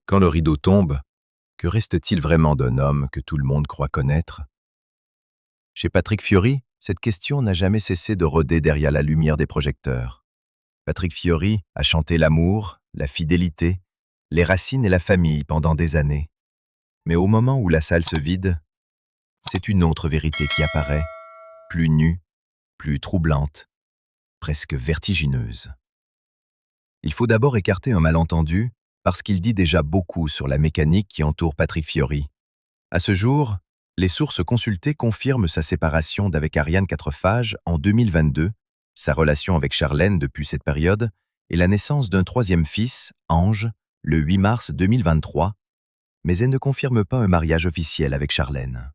Quand le rideau tombe, que reste-t-il vraiment d'un homme que tout le monde croit connaître? Chez Patrick Fiori, cette question n'a jamais cessé de rôder derrière la lumière des projecteurs. Patrick Fiori a chanté l'amour, la fidélité, les racines et la famille pendant des années. Mais au moment où la salle se vide, c'est une autre vérité qui apparaît, plus nue, plus troublante, presque vertigineuse. Il faut d'abord écarter un malentendu parce qu'il dit déjà beaucoup sur la mécanique qui entoure Patrick Fiori. À ce jour, les sources consultées confirment sa séparation d'avec Ariane Quatrefages en 2022, sa relation avec Charlène depuis cette période et la naissance d'un troisième fils, Ange, le 8 mars 2023, mais elle ne confirme pas un mariage officiel avec Charlène.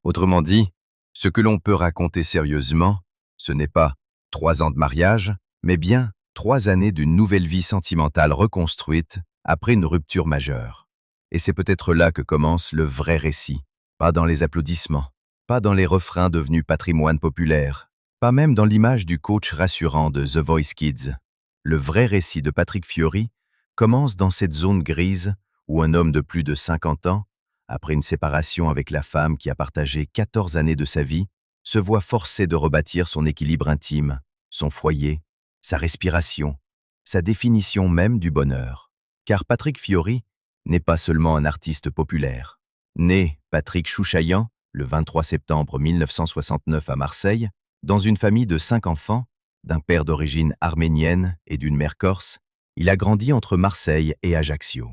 Autrement dit, ce que l'on peut raconter sérieusement, ce n'est pas 3 ans de mariage, mais bien 3 années d'une nouvelle vie sentimentale reconstruite après une rupture majeure. Et c'est peut-être là que commence le vrai récit, pas dans les applaudissements, pas dans les refrains devenus patrimoine populaire, pas même dans l'image du coach rassurant de The Voice Kids. Le vrai récit de Patrick Fiori commence dans cette zone grise où un homme de plus de 50 ans, après une séparation avec la femme qui a partagé 14 années de sa vie, se voit forcé de rebâtir son équilibre intime, son foyer, sa respiration, sa définition même du bonheur. Car Patrick Fiori n'est pas seulement un artiste populaire. Né Patrick Chouchaillan, le 23 septembre 1969 à Marseille, dans une famille de 5 enfants, d'un père d'origine arménienne et d'une mère corse, il a grandi entre Marseille et Ajaccio.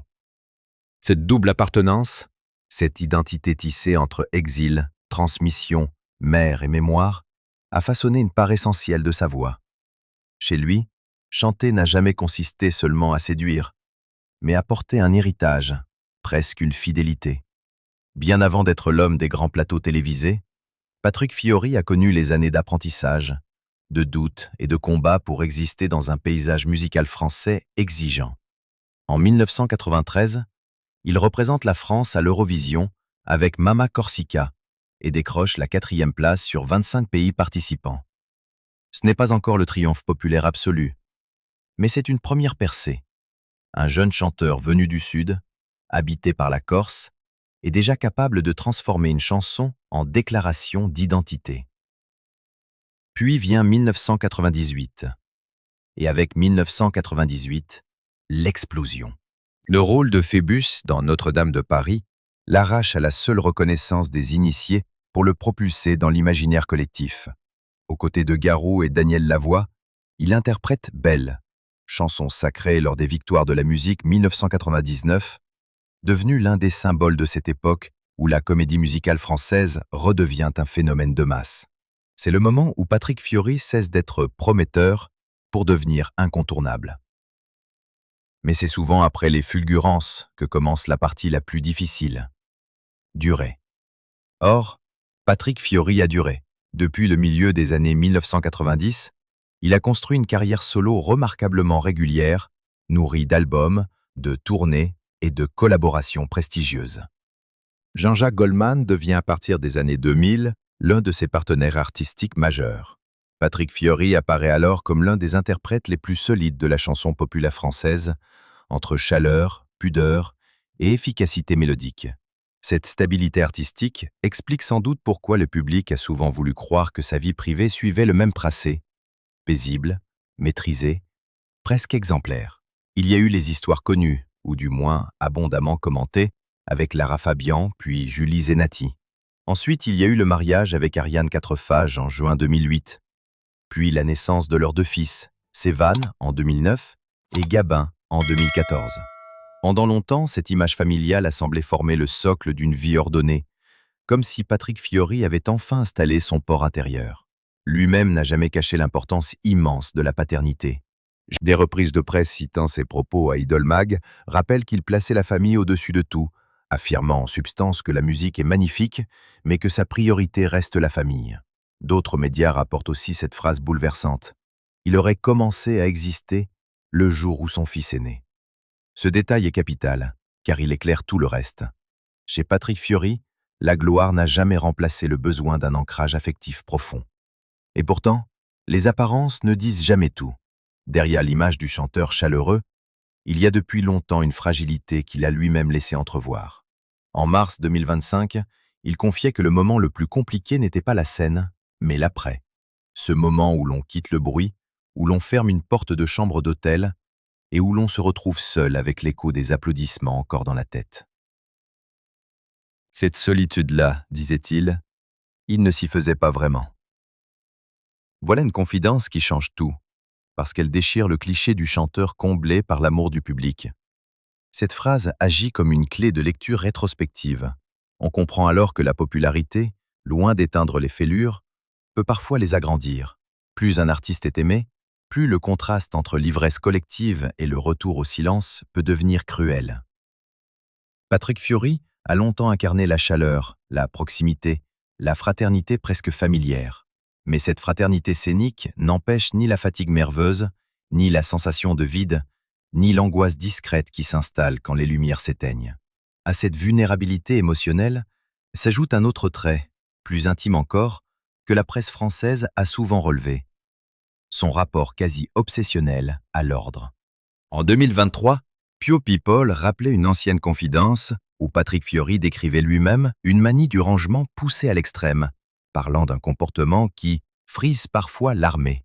Cette double appartenance, cette identité tissée entre exil, transmission, mère et mémoire, a façonné une part essentielle de sa voix. Chez lui, chanter n'a jamais consisté seulement à séduire, mais à porter un héritage, presque une fidélité. Bien avant d'être l'homme des grands plateaux télévisés, Patrick Fiori a connu les années d'apprentissage, de doutes et de combats pour exister dans un paysage musical français exigeant. En 1993, il représente la France à l'Eurovision avec Mama Corsica et décroche la 4e place sur 25 pays participants. Ce n'est pas encore le triomphe populaire absolu, mais c'est une première percée. Un jeune chanteur venu du Sud, habité par la Corse, est déjà capable de transformer une chanson en déclaration d'identité. Puis vient 1998, et avec 1998, l'explosion. Le rôle de Phébus dans Notre-Dame de Paris l'arrache à la seule reconnaissance des initiés pour le propulser dans l'imaginaire collectif. Aux côtés de Garou et Daniel Lavoie, il interprète Belle, chanson sacrée lors des Victoires de la musique 1999, devenue l'un des symboles de cette époque où la comédie musicale française redevient un phénomène de masse. C'est le moment où Patrick Fiori cesse d'être prometteur pour devenir incontournable. Mais c'est souvent après les fulgurances que commence la partie la plus difficile. Durer. Or, Patrick Fiori a duré. Depuis le milieu des années 1990, il a construit une carrière solo remarquablement régulière, nourrie d'albums, de tournées et de collaborations prestigieuses. Jean-Jacques Goldman devient à partir des années 2000 l'un de ses partenaires artistiques majeurs. Patrick Fiori apparaît alors comme l'un des interprètes les plus solides de la chanson populaire française, entre chaleur, pudeur et efficacité mélodique. Cette stabilité artistique explique sans doute pourquoi le public a souvent voulu croire que sa vie privée suivait le même tracé, paisible, maîtrisé, presque exemplaire. Il y a eu les histoires connues, ou du moins abondamment commentées, avec Lara Fabian puis Julie Zenati. Ensuite, il y a eu le mariage avec Ariane Quatrefages en juin 2008, puis la naissance de leurs 2 fils, Sévan en 2009 et Gabin en 2014. Pendant longtemps, cette image familiale a semblé former le socle d'une vie ordonnée, comme si Patrick Fiori avait enfin installé son port intérieur. Lui-même n'a jamais caché l'importance immense de la paternité. Des reprises de presse citant ses propos à Idol Mag rappellent qu'il plaçait la famille au-dessus de tout, affirmant en substance que la musique est magnifique, mais que sa priorité reste la famille. D'autres médias rapportent aussi cette phrase bouleversante. Il aurait commencé à exister le jour où son fils est né. Ce détail est capital, car il éclaire tout le reste. Chez Patrick Fiori, la gloire n'a jamais remplacé le besoin d'un ancrage affectif profond. Et pourtant, les apparences ne disent jamais tout. Derrière l'image du chanteur chaleureux, il y a depuis longtemps une fragilité qu'il a lui-même laissé entrevoir. En mars 2025, il confiait que le moment le plus compliqué n'était pas la scène, mais l'après. Ce moment où l'on quitte le bruit, où l'on ferme une porte de chambre d'hôtel et où l'on se retrouve seul avec l'écho des applaudissements encore dans la tête. Cette solitude-là, disait-il, il ne s'y faisait pas vraiment. Voilà une confidence qui change tout, parce qu'elle déchire le cliché du chanteur comblé par l'amour du public. Cette phrase agit comme une clé de lecture rétrospective. On comprend alors que la popularité, loin d'éteindre les fêlures, peut parfois les agrandir. Plus un artiste est aimé, plus le contraste entre l'ivresse collective et le retour au silence peut devenir cruel. Patrick Fiori a longtemps incarné la chaleur, la proximité, la fraternité presque familière. Mais cette fraternité scénique n'empêche ni la fatigue nerveuse, ni la sensation de vide, ni l'angoisse discrète qui s'installe quand les lumières s'éteignent. À cette vulnérabilité émotionnelle s'ajoute un autre trait, plus intime encore, que la presse française a souvent relevé: son rapport quasi obsessionnel à l'ordre. En 2023, Pio People rappelait une ancienne confidence où Patrick Fiori décrivait lui-même une manie du rangement poussée à l'extrême, parlant d'un comportement qui frise parfois l'armée.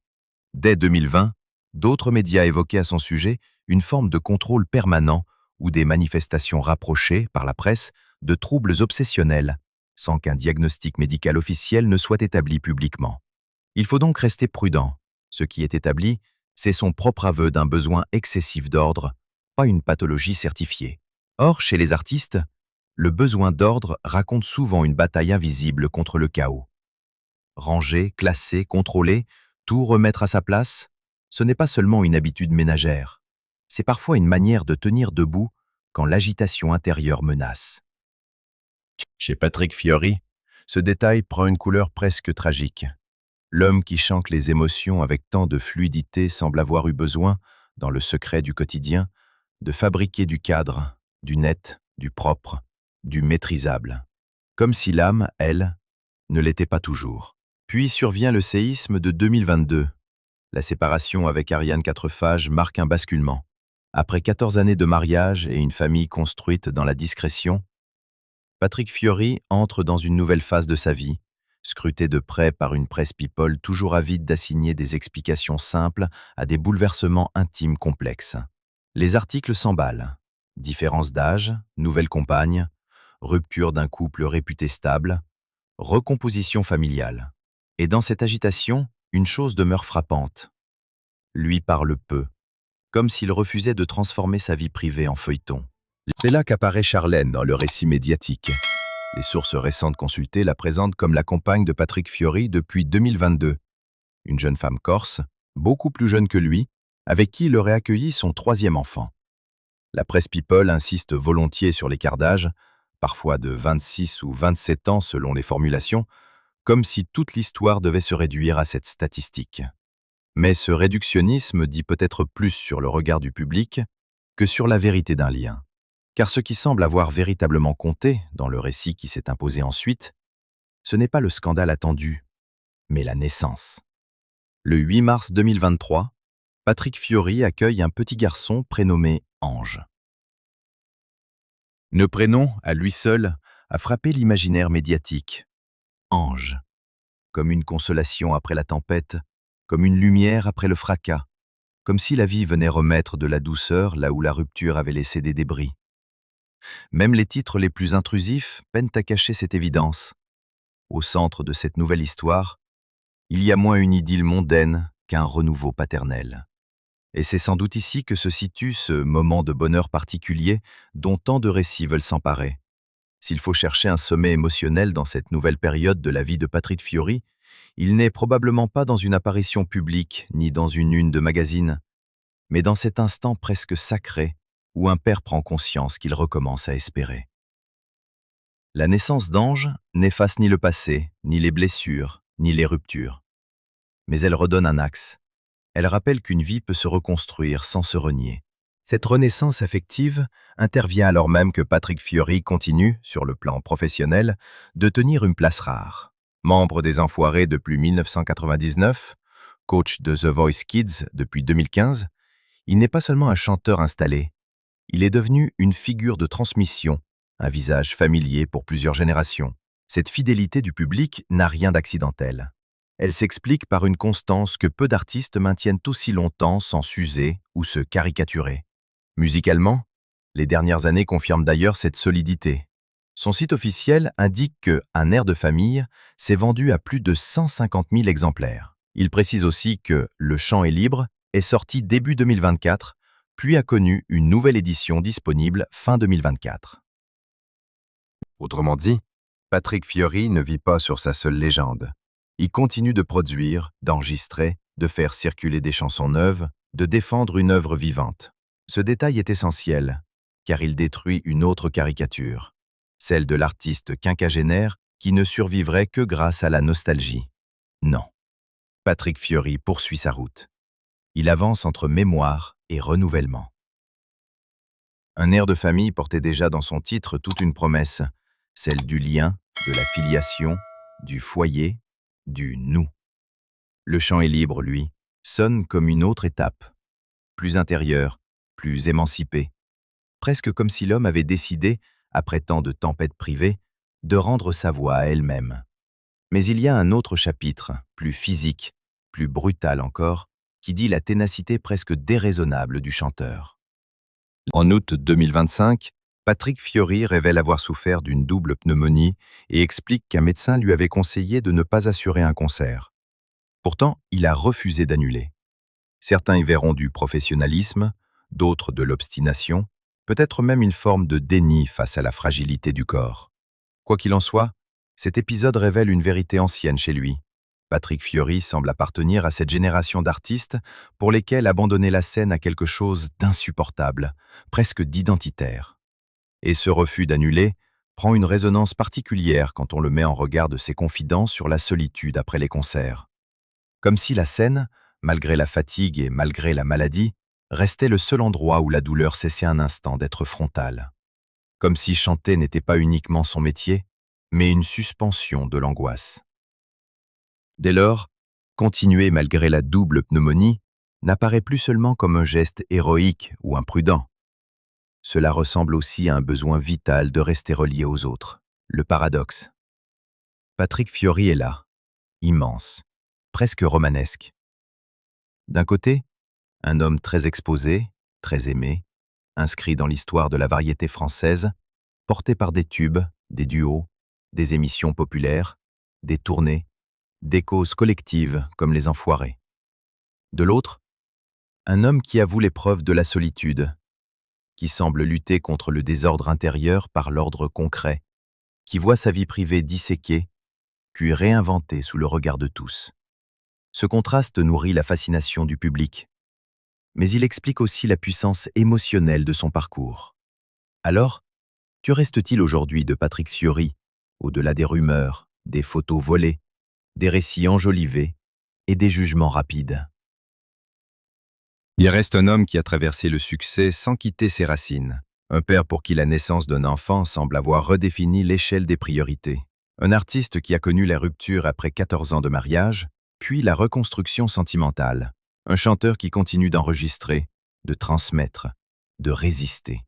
Dès 2020, d'autres médias évoquaient à son sujet une forme de contrôle permanent ou des manifestations rapprochées, par la presse, de troubles obsessionnels, sans qu'un diagnostic médical officiel ne soit établi publiquement. Il faut donc rester prudent. Ce qui est établi, c'est son propre aveu d'un besoin excessif d'ordre, pas une pathologie certifiée. Or, chez les artistes, le besoin d'ordre raconte souvent une bataille invisible contre le chaos. Ranger, classer, contrôler, tout remettre à sa place, ce n'est pas seulement une habitude ménagère. C'est parfois une manière de tenir debout quand l'agitation intérieure menace. Chez Patrick Fiori, ce détail prend une couleur presque tragique. L'homme qui chante les émotions avec tant de fluidité semble avoir eu besoin, dans le secret du quotidien, de fabriquer du cadre, du net, du propre, du maîtrisable. Comme si l'âme, elle, ne l'était pas toujours. Puis survient le séisme de 2022. La séparation avec Ariane Quatrefages marque un basculement. Après 14 années de mariage et une famille construite dans la discrétion, Patrick Fiori entre dans une nouvelle phase de sa vie, scruté de près par une presse people toujours avide d'assigner des explications simples à des bouleversements intimes complexes. Les articles s'emballent. Différence d'âge, nouvelle compagne, rupture d'un couple réputé stable, recomposition familiale. Et dans cette agitation, une chose demeure frappante. Lui parle peu, comme s'il refusait de transformer sa vie privée en feuilleton. C'est là qu'apparaît Charlène dans le récit médiatique. Les sources récentes consultées la présentent comme la compagne de Patrick Fiori depuis 2022. Une jeune femme corse, beaucoup plus jeune que lui, avec qui il aurait accueilli son 3e enfant. La presse people insiste volontiers sur l'écart d'âge, parfois de 26 ou 27 ans selon les formulations, comme si toute l'histoire devait se réduire à cette statistique. Mais ce réductionnisme dit peut-être plus sur le regard du public que sur la vérité d'un lien. Car ce qui semble avoir véritablement compté dans le récit qui s'est imposé ensuite, ce n'est pas le scandale attendu, mais la naissance. Le 8 mars 2023, Patrick Fiori accueille un petit garçon prénommé Ange. Le prénom, à lui seul, a frappé l'imaginaire médiatique. Ange, comme une consolation après la tempête, comme une lumière après le fracas, comme si la vie venait remettre de la douceur là où la rupture avait laissé des débris. Même les titres les plus intrusifs peinent à cacher cette évidence. Au centre de cette nouvelle histoire, il y a moins une idylle mondaine qu'un renouveau paternel. Et c'est sans doute ici que se situe ce moment de bonheur particulier dont tant de récits veulent s'emparer. S'il faut chercher un sommet émotionnel dans cette nouvelle période de la vie de Patrick Fiori, il n'est probablement pas dans une apparition publique ni dans une une de magazine, mais dans cet instant presque sacré où un père prend conscience qu'il recommence à espérer. La naissance d'Ange n'efface ni le passé, ni les blessures, ni les ruptures. Mais elle redonne un axe. Elle rappelle qu'une vie peut se reconstruire sans se renier. Cette renaissance affective intervient alors même que Patrick Fiori continue, sur le plan professionnel, de tenir une place rare. Membre des Enfoirés depuis 1999, coach de The Voice Kids depuis 2015, Il n'est pas seulement un chanteur installé, il est devenu une figure de transmission, un visage familier pour plusieurs générations. Cette fidélité du public n'a rien d'accidentel. Elle s'explique par une constance que peu d'artistes maintiennent aussi longtemps sans s'user ou se caricaturer. Musicalement, les dernières années confirment d'ailleurs cette solidité. Son site officiel indique que Un air de famille s'est vendu à plus de 150 000 exemplaires. Il précise aussi que Le chant est libre est sorti début 2024, puis a connu une nouvelle édition disponible fin 2024. Autrement dit, Patrick Fiori ne vit pas sur sa seule légende. Il continue de produire, d'enregistrer, de faire circuler des chansons neuves, de défendre une œuvre vivante. Ce détail est essentiel, car il détruit une autre caricature, celle de l'artiste quinquagénaire qui ne survivrait que grâce à la nostalgie. Non. Patrick Fiori poursuit sa route. Il avance entre mémoire et renouvellement. Un air de famille portait déjà dans son titre toute une promesse, celle du lien, de la filiation, du foyer, du nous. Le chant est libre, lui, sonne comme une autre étape, plus intérieure, plus émancipée, presque comme si l'homme avait décidé, après tant de tempêtes privées, de rendre sa voix à elle-même. Mais il y a un autre chapitre, plus physique, plus brutal encore, qui dit la ténacité presque déraisonnable du chanteur. En août 2025, Patrick Fiori révèle avoir souffert d'une double pneumonie et explique qu'un médecin lui avait conseillé de ne pas assurer un concert. Pourtant, il a refusé d'annuler. Certains y verront du professionnalisme, d'autres de l'obstination, peut-être même une forme de déni face à la fragilité du corps. Quoi qu'il en soit, cet épisode révèle une vérité ancienne chez lui. Patrick Fiori semble appartenir à cette génération d'artistes pour lesquels abandonner la scène a quelque chose d'insupportable, presque d'identitaire. Et ce refus d'annuler prend une résonance particulière quand on le met en regard de ses confidences sur la solitude après les concerts. Comme si la scène, malgré la fatigue et malgré la maladie, restait le seul endroit où la douleur cessait un instant d'être frontale. Comme si chanter n'était pas uniquement son métier, mais une suspension de l'angoisse. Dès lors, continuer malgré la double pneumonie n'apparaît plus seulement comme un geste héroïque ou imprudent. Cela ressemble aussi à un besoin vital de rester relié aux autres, le paradoxe. Patrick Fiori est là, immense, presque romanesque. D'un côté, un homme très exposé, très aimé, inscrit dans l'histoire de la variété française, porté par des tubes, des duos, des émissions populaires, des tournées, des causes collectives comme les Enfoirés. De l'autre, un homme qui avoue l'épreuve de la solitude, qui semble lutter contre le désordre intérieur par l'ordre concret, qui voit sa vie privée disséquée, puis réinventée sous le regard de tous. Ce contraste nourrit la fascination du public, mais il explique aussi la puissance émotionnelle de son parcours. Alors, que reste-t-il aujourd'hui de Patrick Fiori, au-delà des rumeurs, des photos volées, des récits enjolivés et des jugements rapides? Il reste un homme qui a traversé le succès sans quitter ses racines. Un père pour qui la naissance d'un enfant semble avoir redéfini l'échelle des priorités. Un artiste qui a connu la rupture après 14 ans de mariage, puis la reconstruction sentimentale. Un chanteur qui continue d'enregistrer, de transmettre, de résister.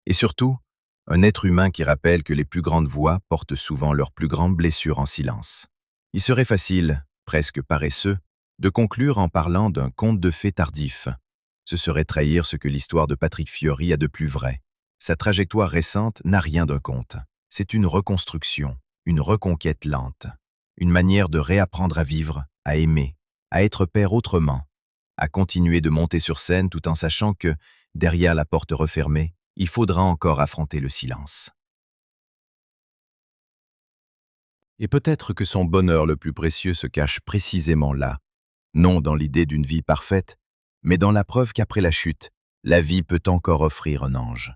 Et surtout, un être humain qui rappelle que les plus grandes voix portent souvent leurs plus grandes blessures en silence. Il serait facile, presque paresseux, de conclure en parlant d'un conte de fées tardif. Ce serait trahir ce que l'histoire de Patrick Fiori a de plus vrai. Sa trajectoire récente n'a rien d'un conte. C'est une reconstruction, une reconquête lente, une manière de réapprendre à vivre, à aimer, à être père autrement, à continuer de monter sur scène tout en sachant que, derrière la porte refermée, il faudra encore affronter le silence. Et peut-être que son bonheur le plus précieux se cache précisément là, non dans l'idée d'une vie parfaite, mais dans la preuve qu'après la chute, la vie peut encore offrir un ange.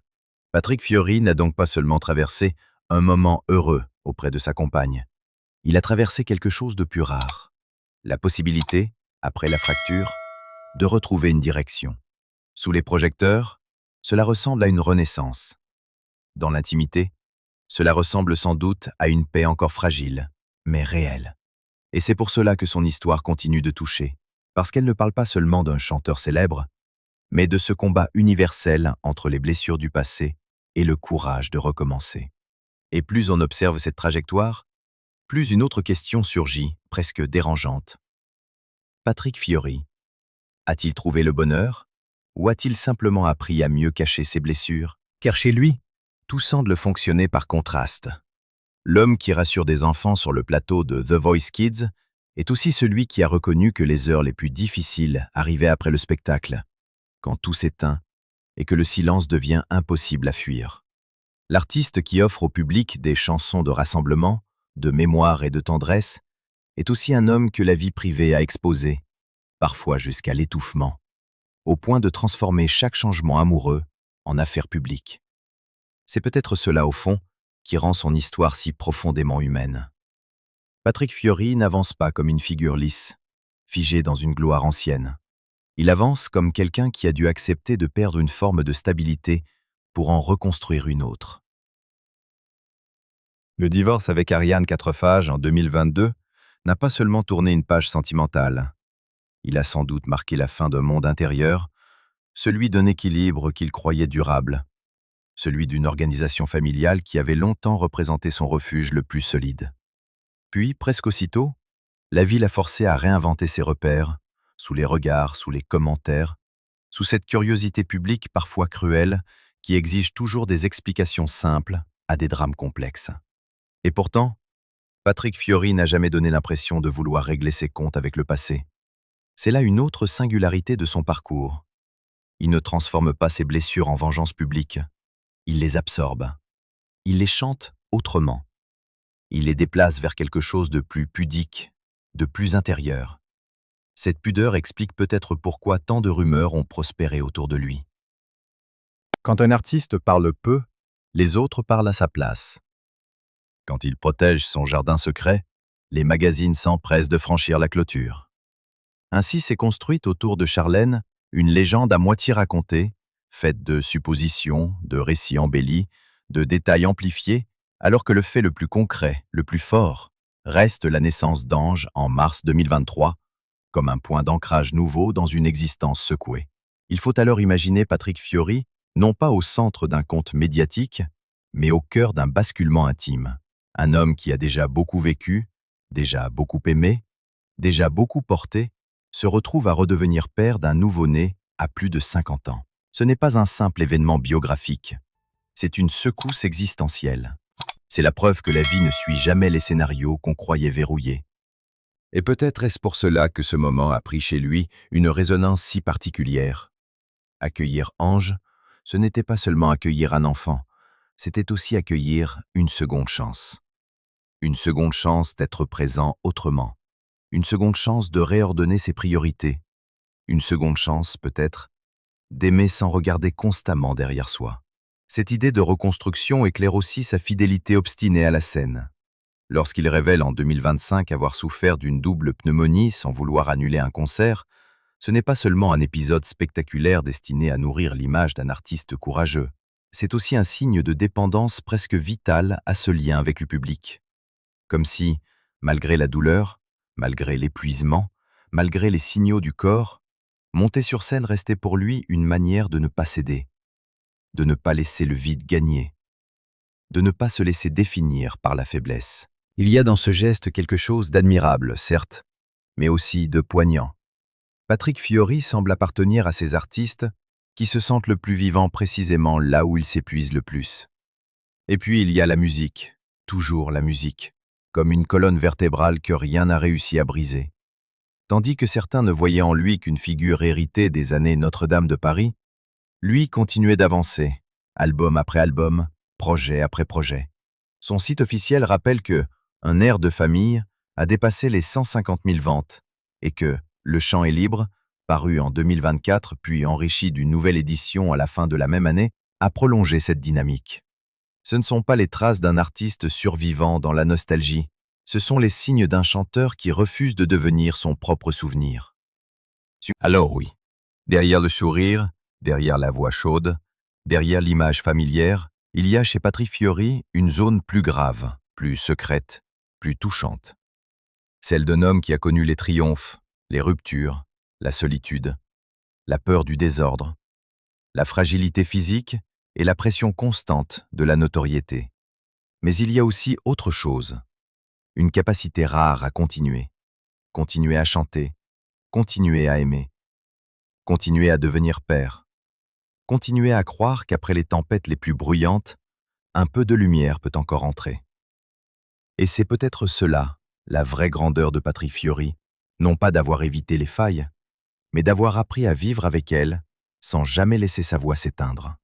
Patrick Fiori n'a donc pas seulement traversé un moment heureux auprès de sa compagne. Il a traversé quelque chose de plus rare. La possibilité, après la fracture, de retrouver une direction. Sous les projecteurs, cela ressemble à une renaissance. Dans l'intimité, cela ressemble sans doute à une paix encore fragile, mais réelle. Et c'est pour cela que son histoire continue de toucher, parce qu'elle ne parle pas seulement d'un chanteur célèbre, mais de ce combat universel entre les blessures du passé et le courage de recommencer. Et plus on observe cette trajectoire, plus une autre question surgit, presque dérangeante. Patrick Fiori a-t-il trouvé le bonheur ou a-t-il simplement appris à mieux cacher ses blessures? Car chez lui, tout semble fonctionner par contraste. L'homme qui rassure des enfants sur le plateau de The Voice Kids est aussi celui qui a reconnu que les heures les plus difficiles arrivaient après le spectacle, quand tout s'éteint et que le silence devient impossible à fuir. L'artiste qui offre au public des chansons de rassemblement, de mémoire et de tendresse est aussi un homme que la vie privée a exposé, parfois jusqu'à l'étouffement, au point de transformer chaque changement amoureux en affaire publique. C'est peut-être cela, au fond, qui rend son histoire si profondément humaine. Patrick Fiori n'avance pas comme une figure lisse, figée dans une gloire ancienne. Il avance comme quelqu'un qui a dû accepter de perdre une forme de stabilité pour en reconstruire une autre. Le divorce avec Ariane Quatrefages en 2022 n'a pas seulement tourné une page sentimentale. Il a sans doute marqué la fin d'un monde intérieur, celui d'un équilibre qu'il croyait durable, celui d'une organisation familiale qui avait longtemps représenté son refuge le plus solide. Puis, presque aussitôt, la vie l'a forcé à réinventer ses repères, sous les regards, sous les commentaires, sous cette curiosité publique parfois cruelle qui exige toujours des explications simples à des drames complexes. Et pourtant, Patrick Fiori n'a jamais donné l'impression de vouloir régler ses comptes avec le passé. C'est là une autre singularité de son parcours. Il ne transforme pas ses blessures en vengeance publique. Il les absorbe. Il les chante autrement. Il les déplace vers quelque chose de plus pudique, de plus intérieur. Cette pudeur explique peut-être pourquoi tant de rumeurs ont prospéré autour de lui. Quand un artiste parle peu, les autres parlent à sa place. Quand il protège son jardin secret, les magazines s'empressent de franchir la clôture. Ainsi s'est construite autour de Charlène une légende à moitié racontée, faite de suppositions, de récits embellis, de détails amplifiés, alors que le fait le plus concret, le plus fort, reste la naissance d'Ange en mars 2023, comme un point d'ancrage nouveau dans une existence secouée. Il faut alors imaginer Patrick Fiori, non pas au centre d'un conte médiatique, mais au cœur d'un basculement intime. Un homme qui a déjà beaucoup vécu, déjà beaucoup aimé, déjà beaucoup porté, se retrouve à redevenir père d'un nouveau-né à plus de 50 ans. Ce n'est pas un simple événement biographique, c'est une secousse existentielle. C'est la preuve que la vie ne suit jamais les scénarios qu'on croyait verrouillés. Et peut-être est-ce pour cela que ce moment a pris chez lui une résonance si particulière. Accueillir Ange, ce n'était pas seulement accueillir un enfant, c'était aussi accueillir une seconde chance. Une seconde chance d'être présent autrement. Une seconde chance de réordonner ses priorités. Une seconde chance, peut-être, d'aimer sans regarder constamment derrière soi. Cette idée de reconstruction éclaire aussi sa fidélité obstinée à la scène. Lorsqu'il révèle en 2025 avoir souffert d'une double pneumonie sans vouloir annuler un concert, ce n'est pas seulement un épisode spectaculaire destiné à nourrir l'image d'un artiste courageux. C'est aussi un signe de dépendance presque vitale à ce lien avec le public. Comme si, malgré la douleur, malgré l'épuisement, malgré les signaux du corps, monter sur scène restait pour lui une manière de ne pas céder, de ne pas laisser le vide gagner, de ne pas se laisser définir par la faiblesse. Il y a dans ce geste quelque chose d'admirable, certes, mais aussi de poignant. Patrick Fiori semble appartenir à ces artistes qui se sentent le plus vivants précisément là où ils s'épuisent le plus. Et puis il y a la musique, toujours la musique, comme une colonne vertébrale que rien n'a réussi à briser. Tandis que certains ne voyaient en lui qu'une figure héritée des années Notre-Dame de Paris, lui continuait d'avancer, album après album, projet après projet. Son site officiel rappelle que Un air de famille a dépassé les 150 000 ventes et que Le chant est libre, paru en 2024 puis enrichi d'une nouvelle édition à la fin de la même année, a prolongé cette dynamique. Ce ne sont pas les traces d'un artiste survivant dans la nostalgie, ce sont les signes d'un chanteur qui refuse de devenir son propre souvenir. Alors oui, derrière le sourire, derrière la voix chaude, derrière l'image familière, il y a chez Patrick Fiori une zone plus grave, plus secrète, plus touchante. Celle d'un homme qui a connu les triomphes, les ruptures, la solitude, la peur du désordre, la fragilité physique et la pression constante de la notoriété. Mais il y a aussi autre chose, une capacité rare à continuer à chanter, continuer à aimer, continuer à devenir père, continuer à croire qu'après les tempêtes les plus bruyantes, un peu de lumière peut encore entrer. Et c'est peut-être cela, la vraie grandeur de Patrick Fiori, non pas d'avoir évité les failles, mais d'avoir appris à vivre avec elles sans jamais laisser sa voix s'éteindre.